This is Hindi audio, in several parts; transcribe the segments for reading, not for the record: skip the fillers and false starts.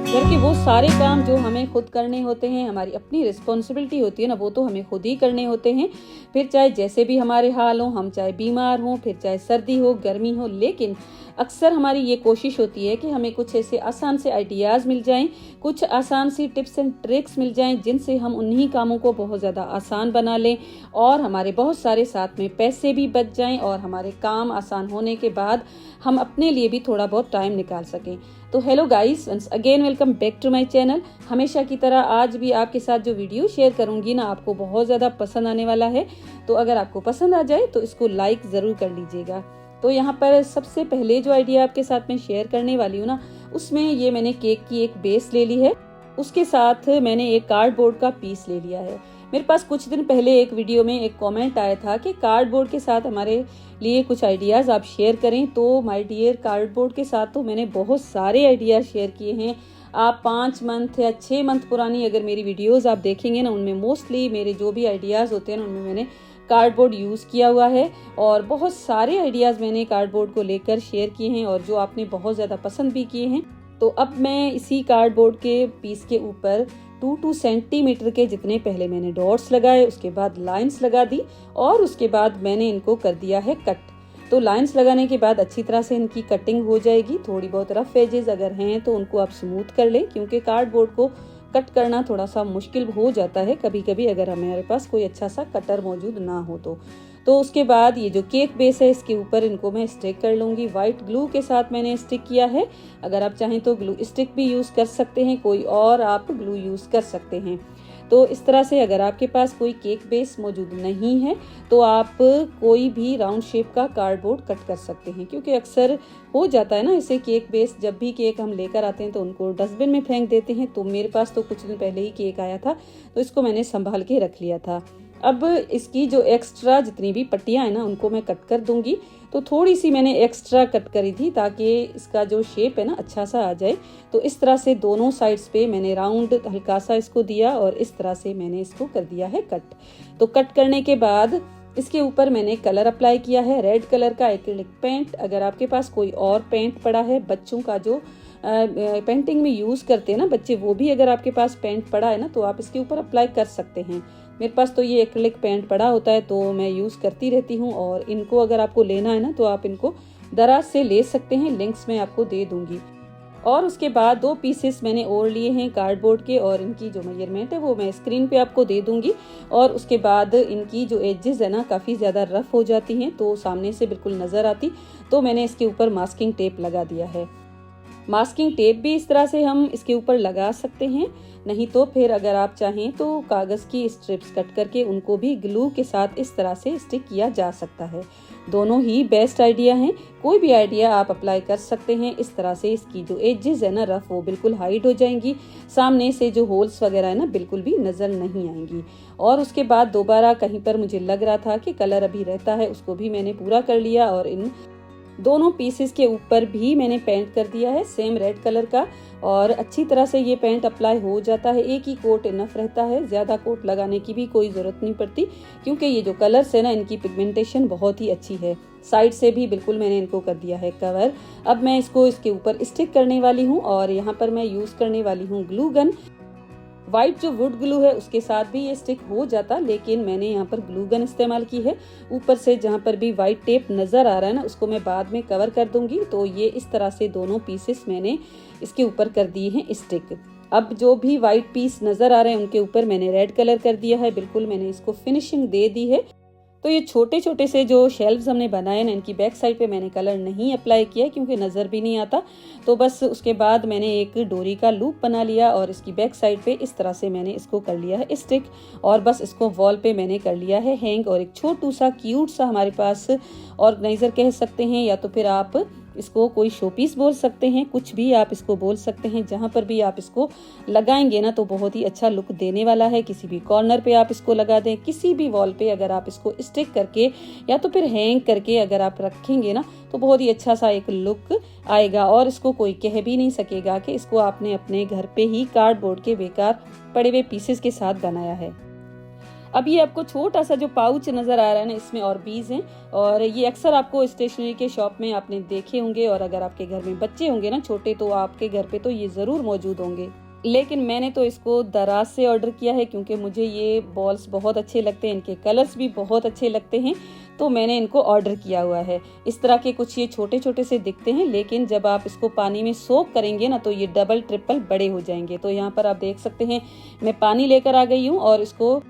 घर के वो सारे काम जो हमें खुद करने होते हैं, हमारी अपनी रिस्पॉन्सिबिलिटी होती है ना, वो तो हमें खुद ही करने होते हैं। फिर चाहे जैसे भी हमारे हाल हों, हम चाहे बीमार हों, फिर चाहे सर्दी हो, गर्मी हो, लेकिन अक्सर हमारी ये कोशिश होती है कि हमें कुछ ऐसे आसान से आइडियाज़ मिल जाएं, कुछ आसान सी टिप्स एंड ट्रिक्स मिल जाएं जिनसे हम उन्हीं कामों को बहुत ज़्यादा आसान बना लें और हमारे बहुत सारे साथ में पैसे भी बच जाएं और हमारे काम आसान होने के बाद हम अपने लिए भी थोड़ा बहुत टाइम निकाल सकें। तो hello guys, once again welcome back to my channel. हमेशा की तरह आज भी आपके साथ जो वीडियो शेयर करूंगी ना, आपको बहुत ज़्यादा पसंद आने वाला है। तो अगर आपको पसंद आ जाए तो इसको लाइक ज़रूर कर लीजिएगा। तो यहाँ पर सबसे पहले जो आइडिया आपके साथ में शेयर करने वाली हूँ ना, उसमें ये मैंने केक की एक बेस ले ली है, उसके साथ मैंने एक कार्डबोर्ड का पीस ले लिया है। मेरे पास कुछ दिन पहले एक वीडियो में एक कमेंट आया था कि कार्डबोर्ड के साथ हमारे लिए कुछ आइडियाज़ आप शेयर करें। तो माय डियर, कार्डबोर्ड के साथ तो मैंने बहुत सारे आइडियाज़ शेयर किए हैं। आप 5 मंथ या 6 मंथ पुरानी अगर मेरी वीडियोज़ आप देखेंगे ना, उनमें मोस्टली मेरे जो भी आइडियाज़ होते हैं ना, उनमें मैंने कार्डबोर्ड यूज़ किया हुआ है और बहुत सारे आइडियाज़ मैंने कार्डबोर्ड को लेकर शेयर किए हैं और जो आपने बहुत ज़्यादा पसंद भी किए हैं। तो अब मैं इसी कार्डबोर्ड के पीस के ऊपर 2 सेंटीमीटर के जितने पहले मैंने डॉट्स लगाए, उसके बाद लाइंस लगा दी और उसके बाद मैंने इनको कर दिया है कट। तो लाइंस लगाने के बाद अच्छी तरह से इनकी कटिंग हो जाएगी। थोड़ी बहुत रफ एजेस अगर हैं तो उनको आप स्मूथ कर लें, क्योंकि कार्डबोर्ड को कट करना थोड़ा सा मुश्किल हो जाता है कभी कभी अगर हमारे पास कोई अच्छा सा कटर मौजूद ना हो तो उसके बाद ये जो केक बेस है, इसके ऊपर इनको मैं स्टिक कर लूँगी। वाइट ग्लू के साथ मैंने स्टिक किया है। अगर आप चाहें तो ग्लू स्टिक भी यूज़ कर सकते हैं, कोई और आप ग्लू यूज़ कर सकते हैं। तो इस तरह से अगर आपके पास कोई केक बेस मौजूद नहीं है तो आप कोई भी राउंड शेप का कार्डबोर्ड कट कर सकते हैं, क्योंकि अक्सर हो जाता है ना इसे केक बेस, जब भी केक हम लेकर आते हैं तो उनको डस्टबिन में फेंक देते हैं। तो मेरे पास तो कुछ दिन पहले ही केक आया था, तो इसको मैंने संभाल के रख लिया था। अब इसकी जो एक्स्ट्रा जितनी भी पट्टियाँ हैं ना, उनको मैं कट कर दूंगी। तो थोड़ी सी मैंने एक्स्ट्रा कट करी थी ताकि इसका जो शेप है ना अच्छा सा आ जाए। तो इस तरह से दोनों साइड्स पे मैंने राउंड हल्का सा इसको दिया और इस तरह से मैंने इसको कर दिया है कट। तो कट करने के बाद इसके ऊपर मैंने कलर अप्लाई किया है, रेड कलर का एक्रिलिक पेंट। अगर आपके पास कोई और पेंट पड़ा है, बच्चों का जो पेंटिंग में यूज़ करते हैं ना बच्चे, वो भी अगर आपके पास पेंट पड़ा है ना तो आप इसके ऊपर अप्लाई कर सकते हैं। मेरे पास तो ये एक्रिलिक पेंट पड़ा होता है तो मैं यूज़ करती रहती हूँ। और इनको अगर आपको लेना है ना तो आप इनको दराज से ले सकते हैं, लिंक्स मैं आपको दे दूँगी। और उसके बाद 2 पीसेस मैंने और लिए हैं कार्डबोर्ड के और इनकी जो मेजरमेंट है वो मैं स्क्रीन पे आपको दे दूँगी। और उसके बाद इनकी जो एजेस है ना काफ़ी ज़्यादा रफ़ हो जाती हैं तो सामने से बिल्कुल नज़र आती, तो मैंने इसके ऊपर मास्किंग टेप लगा दिया है। मास्किंग टेप भी इस तरह से हम इसके ऊपर लगा सकते हैं, नहीं तो फिर अगर आप चाहें तो कागज़ की स्ट्रिप्स कट करके उनको भी ग्लू के साथ इस तरह से स्टिक किया जा सकता है। दोनों ही बेस्ट आइडिया हैं, कोई भी आइडिया आप अप्लाई कर सकते हैं। इस तरह से इसकी जो एजेस है ना रफ, वो बिल्कुल हाइड हो जाएंगी, सामने से जो होल्स वगैरह है ना बिल्कुल भी नज़र नहीं आएंगी। और उसके बाद दोबारा कहीं पर मुझे लग रहा था कि कलर अभी रहता है, उसको भी मैंने पूरा कर लिया और इन दोनों पीसेस के ऊपर भी मैंने पेंट कर दिया है सेम रेड कलर का। और अच्छी तरह से ये पेंट अप्लाई हो जाता है, एक ही कोट इनफ रहता है, ज़्यादा कोट लगाने की भी कोई ज़रूरत नहीं पड़ती, क्योंकि ये जो कलर्स है ना इनकी पिगमेंटेशन बहुत ही अच्छी है। साइड से भी बिल्कुल मैंने इनको कर दिया है कवर। अब मैं इसको इसके ऊपर स्टिक करने वाली हूँ और यहाँ पर मैं यूज़ करने वाली हूँ ग्लू गन। वाइट जो वुड ग्लू है उसके साथ भी ये स्टिक हो जाता, लेकिन मैंने यहाँ पर ग्लू गन इस्तेमाल की है। ऊपर से जहाँ पर भी वाइट टेप नज़र आ रहा है ना, उसको मैं बाद में कवर कर दूंगी। तो ये इस तरह से दोनों पीसेस मैंने इसके ऊपर कर दिए हैं स्टिक। अब जो भी वाइट पीस नज़र आ रहे हैं उनके ऊपर मैंने रेड कलर कर दिया है, बिल्कुल मैंने इसको फिनिशिंग दे दी है। तो ये छोटे छोटे से जो शेल्व्स हमने बनाए ना, इनकी बैक साइड पे मैंने कलर नहीं अप्लाई किया क्योंकि नज़र भी नहीं आता। तो बस उसके बाद मैंने एक डोरी का लूप बना लिया और इसकी बैक साइड पे इस तरह से मैंने इसको कर लिया है स्टिक और बस इसको वॉल पे मैंने कर लिया है हैंग। और एक छोटू सा क्यूट सा हमारे पास ऑर्गेनाइजर कह सकते हैं, या तो फिर आप इसको कोई शोपीस बोल सकते हैं, कुछ भी आप इसको बोल सकते हैं। जहाँ पर भी आप इसको लगाएंगे ना तो बहुत ही अच्छा लुक देने वाला है। किसी भी कॉर्नर पे आप इसको लगा दें, किसी भी वॉल पे अगर आप इसको स्टिक करके या तो फिर हैंग करके अगर आप रखेंगे ना तो बहुत ही अच्छा सा एक लुक आएगा और इसको कोई कह भी नहीं सकेगा कि इसको आपने अपने घर पे ही कार्डबोर्ड के बेकार पड़े हुए पीसेस के साथ बनाया है। अब ये आपको छोटा सा जो पाउच नज़र आ रहा है ना, इसमें और बीज हैं और ये अक्सर आपको स्टेशनरी के शॉप में आपने देखे होंगे और अगर आपके घर में बच्चे होंगे ना छोटे तो आपके घर पे तो ये ज़रूर मौजूद होंगे। लेकिन मैंने तो इसको दराज से ऑर्डर किया है क्योंकि मुझे ये बॉल्स बहुत अच्छे लगते हैं, इनके कलर्स भी बहुत अच्छे लगते हैं, तो मैंने इनको ऑर्डर किया हुआ है। इस तरह के कुछ ये छोटे छोटे से दिखते हैं, लेकिन जब आप इसको पानी में सोक करेंगे ना तो ये डबल ट्रिपल बड़े हो जाएंगे। तो यहाँ पर आप देख सकते हैं मैं पानी लेकर आ गई हूँ और इसको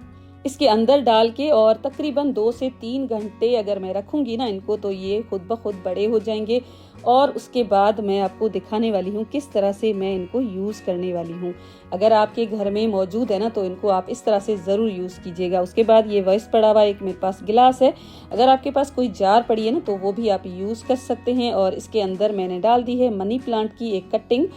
इसके अंदर डाल के और तकरीबन 2 से 3 घंटे अगर मैं रखूंगी ना इनको तो ये खुद ब खुद बड़े हो जाएंगे। और उसके बाद मैं आपको दिखाने वाली हूँ किस तरह से मैं इनको यूज़ करने वाली हूँ। अगर आपके घर में मौजूद है ना तो इनको आप इस तरह से ज़रूर यूज़ कीजिएगा। उसके बाद ये वेस्ट पड़ा हुआ एक मेरे पास गिलास है, अगर आपके पास कोई जार पड़ी है ना तो वो भी आप यूज़ कर सकते हैं। और इसके अंदर मैंने डाल दी है मनी प्लांट की एक कटिंग।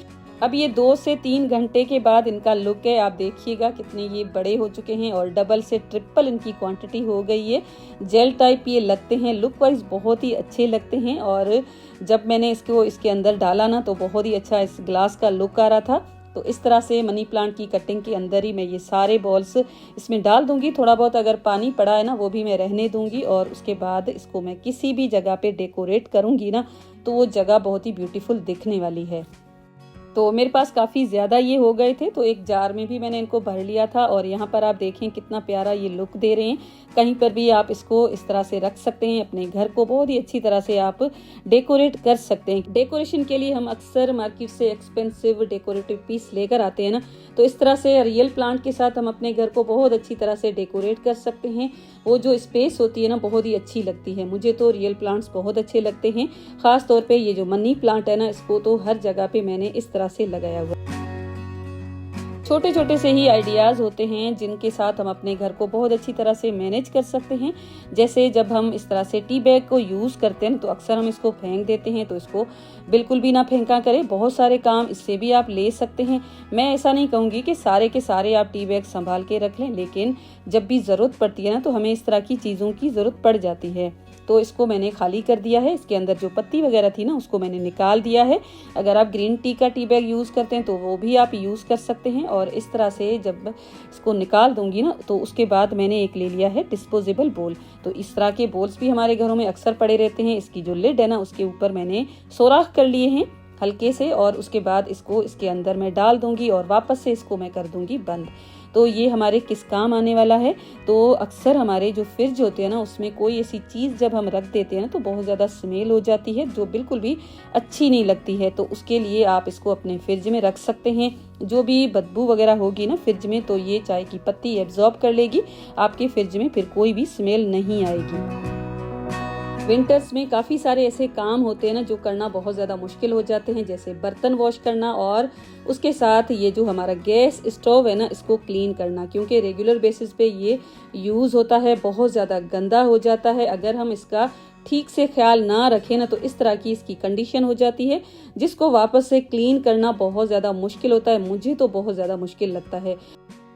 अब ये 2 से 3 घंटे के बाद इनका लुक है, आप देखिएगा कितने ये बड़े हो चुके हैं और डबल से ट्रिपल इनकी क्वांटिटी हो गई है। जेल टाइप ये लगते हैं, लुक वाइज बहुत ही अच्छे लगते हैं। और जब मैंने इसको इसके अंदर डाला ना तो बहुत ही अच्छा इस ग्लास का लुक आ रहा था। तो इस तरह से मनी प्लांट की कटिंग के अंदर ही मैं ये सारे बॉल्स इसमें डाल दूंगी। थोड़ा बहुत अगर पानी पड़ा है ना वो भी मैं रहने दूंगी और उसके बाद इसको मैं किसी भी जगह पे डेकोरेट करूंगी ना तो वो जगह बहुत ही ब्यूटीफुल दिखने वाली है। तो मेरे पास काफ़ी ज़्यादा ये हो गए थे तो एक जार में भी मैंने इनको भर लिया था। और यहाँ पर आप देखें कितना प्यारा ये लुक दे रहे हैं। कहीं पर भी आप इसको इस तरह से रख सकते हैं, अपने घर को बहुत ही अच्छी तरह से आप डेकोरेट कर सकते हैं। डेकोरेशन के लिए हम अक्सर मार्केट से एक्सपेंसिव डेकोरेटिव पीस लेकर आते हैं ना, तो इस तरह से रियल प्लांट के साथ हम अपने घर को बहुत अच्छी तरह से डेकोरेट कर सकते हैं। वो जो स्पेस होती है ना बहुत ही अच्छी लगती है। मुझे तो रियल प्लांट्स बहुत अच्छे लगते हैं, खास तौर पे ये जो मनी प्लांट है ना इसको तो हर जगह पे मैंने इस तरह से लगाया हुआ। छोटे छोटे से ही आइडियाज़ होते हैं जिनके साथ हम अपने घर को बहुत अच्छी तरह से मैनेज कर सकते हैं। जैसे जब हम इस तरह से टी बैग को यूज़ करते हैं तो अक्सर हम इसको फेंक देते हैं, तो इसको बिल्कुल भी ना फेंका करें। बहुत सारे काम इससे भी आप ले सकते हैं। मैं ऐसा नहीं कहूँगी कि सारे के सारे आप टी बैग संभाल के रख लें, लेकिन जब भी ज़रूरत पड़ती है ना तो हमें इस तरह की चीज़ों की ज़रूरत पड़ जाती है। तो इसको मैंने खाली कर दिया है, इसके अंदर जो पत्ती वगैरह थी ना उसको मैंने निकाल दिया है। अगर आप ग्रीन टी का टी बैग यूज़ करते हैं तो वो भी आप यूज़ कर सकते हैं। और इस तरह से जब इसको निकाल दूंगी ना तो उसके बाद मैंने एक ले लिया है डिस्पोजेबल बोल। तो इस तरह के बोल्स भी हमारे घरों में अक्सर पड़े रहते हैं। इसकी जो लिड है ना उसके ऊपर मैंने सोराख कर लिए हैं हल्के से और उसके बाद इसको इसके अंदर मैं डाल दूंगी और वापस से इसको मैं कर दूंगी बंद। तो ये हमारे किस काम आने वाला है, तो अक्सर हमारे जो फ्रिज होते हैं ना उसमें कोई ऐसी चीज़ जब हम रख देते हैं ना तो बहुत ज़्यादा स्मेल हो जाती है जो बिल्कुल भी अच्छी नहीं लगती है। तो उसके लिए आप इसको अपने फ्रिज में रख सकते हैं। जो भी बदबू वगैरह होगी ना फ्रिज में तो ये चाय की पत्ती एब्जॉर्ब कर लेगी, आपके फ्रिज में फिर कोई भी स्मेल नहीं आएगी। विंटर्स में काफ़ी सारे ऐसे काम होते हैं ना जो करना बहुत ज़्यादा मुश्किल हो जाते हैं, जैसे बर्तन वॉश करना और उसके साथ ये जो हमारा गैस स्टोव है ना इसको क्लीन करना, क्योंकि रेगुलर बेसिस पे ये यूज़ होता है, बहुत ज़्यादा गंदा हो जाता है। अगर हम इसका ठीक से ख्याल ना रखें ना तो इस तरह की इसकी कंडीशन हो जाती है जिसको वापस से क्लीन करना बहुत ज़्यादा मुश्किल होता है। मुझे तो बहुत ज़्यादा मुश्किल लगता है।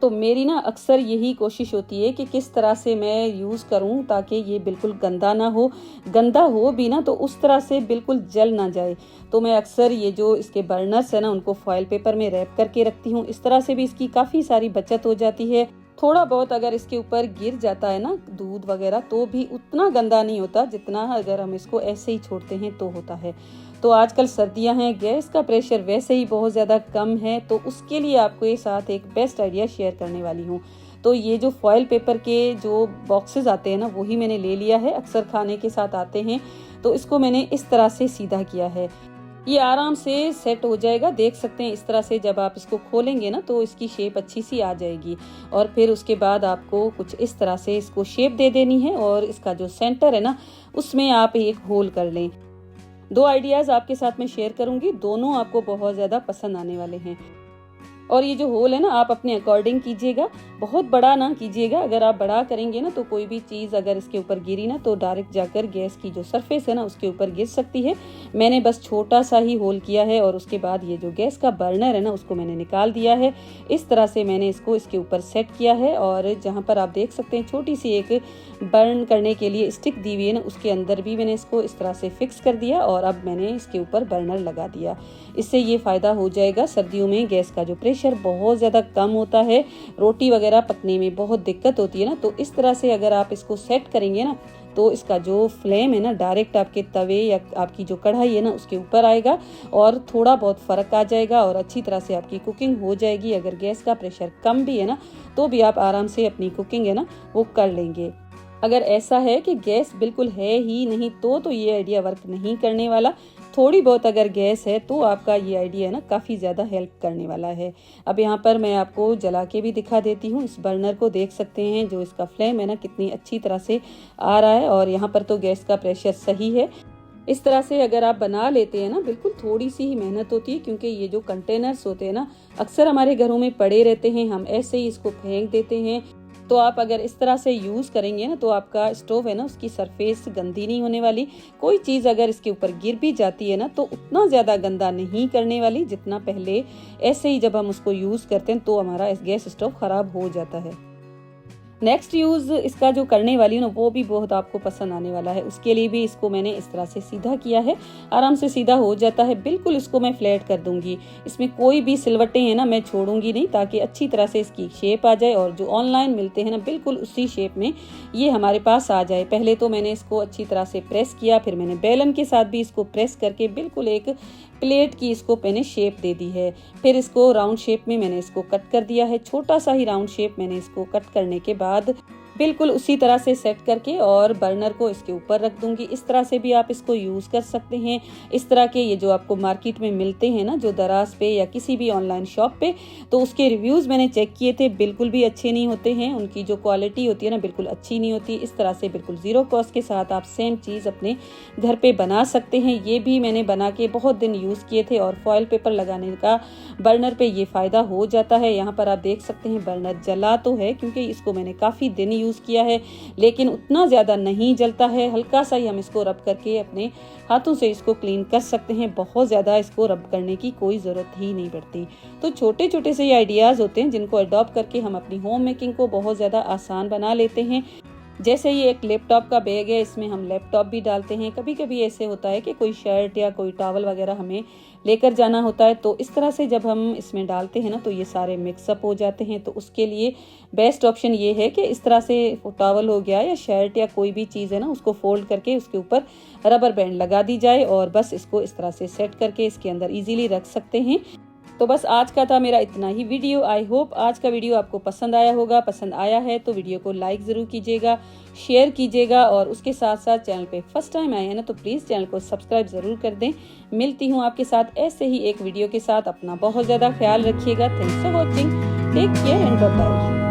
तो मेरी ना अक्सर यही कोशिश होती है कि किस तरह से मैं यूज़ करूं ताकि ये बिल्कुल गंदा ना हो, गंदा हो भी ना तो उस तरह से बिल्कुल जल ना जाए। तो मैं अक्सर ये जो इसके बर्नर्स है ना उनको फॉइल पेपर में रैप करके रखती हूँ। इस तरह से भी इसकी काफ़ी सारी बचत हो जाती है। थोड़ा बहुत अगर इसके ऊपर गिर जाता है ना दूध वगैरह तो भी उतना गंदा नहीं होता जितना अगर हम इसको ऐसे ही छोड़ते हैं तो होता है। तो आजकल सर्दियां हैं, गैस का प्रेशर वैसे ही बहुत ज़्यादा कम है, तो उसके लिए आपको ये साथ एक बेस्ट आइडिया शेयर करने वाली हूँ। तो ये जो फॉइल पेपर के जो बॉक्सेस आते हैं ना वही मैंने ले लिया है, अक्सर खाने के साथ आते हैं। तो इसको मैंने इस तरह से सीधा किया है, ये आराम से सेट हो जाएगा। देख सकते हैं इस तरह से जब आप इसको खोलेंगे ना तो इसकी शेप अच्छी सी आ जाएगी। और फिर उसके बाद आपको कुछ इस तरह से इसको शेप दे देनी है और इसका जो सेंटर है ना उसमें आप एक होल कर लें। 2 आइडियाज़ आपके साथ में शेयर करूंगी, दोनों आपको बहुत ज़्यादा पसंद आने वाले हैं। और ये जो होल है ना आप अपने अकॉर्डिंग कीजिएगा, बहुत बड़ा ना कीजिएगा। अगर आप बड़ा करेंगे ना तो कोई भी चीज़ अगर इसके ऊपर गिरी ना तो डायरेक्ट जाकर गैस की जो सरफेस है ना उसके ऊपर गिर सकती है। मैंने बस छोटा सा ही होल किया है और उसके बाद ये जो गैस का बर्नर है ना उसको मैंने निकाल दिया है। इस तरह से मैंने इसको इसके ऊपर सेट किया है और जहाँ पर आप देख सकते हैं छोटी सी एक बर्न करने के लिए स्टिक दी हुई है ना उसके अंदर भी मैंने इसको इस तरह से फिक्स कर दिया और अब मैंने इसके ऊपर बर्नर लगा दिया। इससे ये फ़ायदा हो जाएगा, सर्दियों में गैस का जो प्रेशर प्रेशर बहुत ज़्यादा कम होता है, रोटी वगैरह पकने में बहुत दिक्कत होती है ना, तो इस तरह से अगर आप इसको सेट करेंगे ना तो इसका जो फ्लेम है ना डायरेक्ट आपके तवे या आपकी जो कढ़ाई है ना उसके ऊपर आएगा और थोड़ा बहुत फ़र्क आ जाएगा और अच्छी तरह से आपकी कुकिंग हो जाएगी। अगर गैस का प्रेशर कम भी है ना तो भी आप आराम से अपनी कुकिंग है ना वो कर लेंगे। अगर ऐसा है कि गैस बिल्कुल है ही नहीं तो ये आइडिया वर्क नहीं करने वाला। थोड़ी बहुत अगर गैस है तो आपका ये आइडिया है ना काफ़ी ज़्यादा हेल्प करने वाला है। अब यहाँ पर मैं आपको जला के भी दिखा देती हूँ। इस बर्नर को देख सकते हैं जो इसका फ्लेम है ना कितनी अच्छी तरह से आ रहा है और यहाँ पर तो गैस का प्रेशर सही है। इस तरह से अगर आप बना लेते हैं ना, बिल्कुल थोड़ी सी ही मेहनत होती है क्योंकि ये जो कंटेनर्स होते हैं ना अक्सर हमारे घरों में पड़े रहते हैं, हम ऐसे ही इसको फेंक देते हैं। तो आप अगर इस तरह से यूज़ करेंगे ना तो आपका स्टोव है ना उसकी सरफेस गंदी नहीं होने वाली। कोई चीज़ अगर इसके ऊपर गिर भी जाती है ना तो उतना ज़्यादा गंदा नहीं करने वाली जितना पहले ऐसे ही जब हम उसको यूज़ करते हैं तो हमारा गैस स्टोव ख़राब हो जाता है। नेक्स्ट यूज़ इसका जो करने वाली हूँ ना वो भी बहुत आपको पसंद आने वाला है। उसके लिए भी इसको मैंने इस तरह से सीधा किया है, आराम से सीधा हो जाता है। बिल्कुल इसको मैं फ्लैट कर दूंगी, इसमें कोई भी सिलवटें हैं ना मैं छोड़ूंगी नहीं ताकि अच्छी तरह से इसकी शेप आ जाए और जो ऑनलाइन मिलते हैं ना बिल्कुल उसी शेप में ये हमारे पास आ जाए। पहले तो मैंने इसको अच्छी तरह से प्रेस किया, फिर मैंने बेलन के साथ भी इसको प्रेस करके बिल्कुल एक प्लेट की इसको मैंने शेप दे दी है। फिर इसको राउंड शेप में मैंने इसको कट कर दिया है। छोटा सा ही राउंड शेप मैंने इसको कट करने के बाद बिल्कुल उसी तरह से सेट करके और बर्नर को इसके ऊपर रख दूंगी। इस तरह से भी आप इसको यूज़ कर सकते हैं। इस तरह के ये जो आपको मार्केट में मिलते हैं ना जो दराज पे या किसी भी ऑनलाइन शॉप पे, तो उसके रिव्यूज़ मैंने चेक किए थे, बिल्कुल भी अच्छे नहीं होते हैं। उनकी जो क्वालिटी होती है ना बिल्कुल अच्छी नहीं होती। इस तरह से बिल्कुल ज़ीरो कॉस्ट के साथ आप सेम चीज़ अपने घर पर बना सकते हैं। ये भी मैंने बना के बहुत दिन यूज़ किए थे और फॉयल पेपर लगाने का बर्नर पे ये फ़ायदा हो जाता है। यहाँ पर आप देख सकते हैं बर्नर जला तो है क्योंकि इसको मैंने काफ़ी दिन यूज़ किया है, लेकिन उतना ज़्यादा नहीं जलता है। हल्का सा ही हम इसको रब करके अपने हाथों से इसको क्लीन कर सकते हैं। बहुत ज़्यादा इसको रब करने की कोई ज़रूरत ही नहीं पड़ती। तो छोटे छोटे से ये आइडियाज़ होते हैं जिनको अडॉप्ट करके हम अपनी होम मेकिंग को बहुत ज़्यादा आसान बना लेते हैं। जैसे ये एक लैपटॉप का बैग है, इसमें हम लैपटॉप भी डालते हैं। कभी कभी ऐसे होता है कि कोई शर्ट या कोई टॉवल वगैरह हमें लेकर जाना होता है, तो इस तरह से जब हम इसमें डालते हैं ना तो ये सारे मिक्सअप हो जाते हैं। तो उसके लिए बेस्ट ऑप्शन ये है कि इस तरह से टॉवल हो गया या शर्ट या कोई भी चीज़ है ना उसको फोल्ड करके उसके ऊपर रबर बैंड लगा दी जाए और बस इसको इस तरह से सेट करके इसके अंदर ईजिली रख सकते हैं। तो बस आज का था मेरा इतना ही वीडियो। आई होप आज का वीडियो आपको पसंद आया होगा। पसंद आया है तो वीडियो को लाइक ज़रूर कीजिएगा, शेयर कीजिएगा और उसके साथ साथ चैनल पे फर्स्ट टाइम आए हैं ना तो प्लीज़ चैनल को सब्सक्राइब ज़रूर कर दें। मिलती हूँ आपके साथ ऐसे ही एक वीडियो के साथ। अपना बहुत ज़्यादा ख्याल रखिएगा। Thanks for watching, take care and bye bye.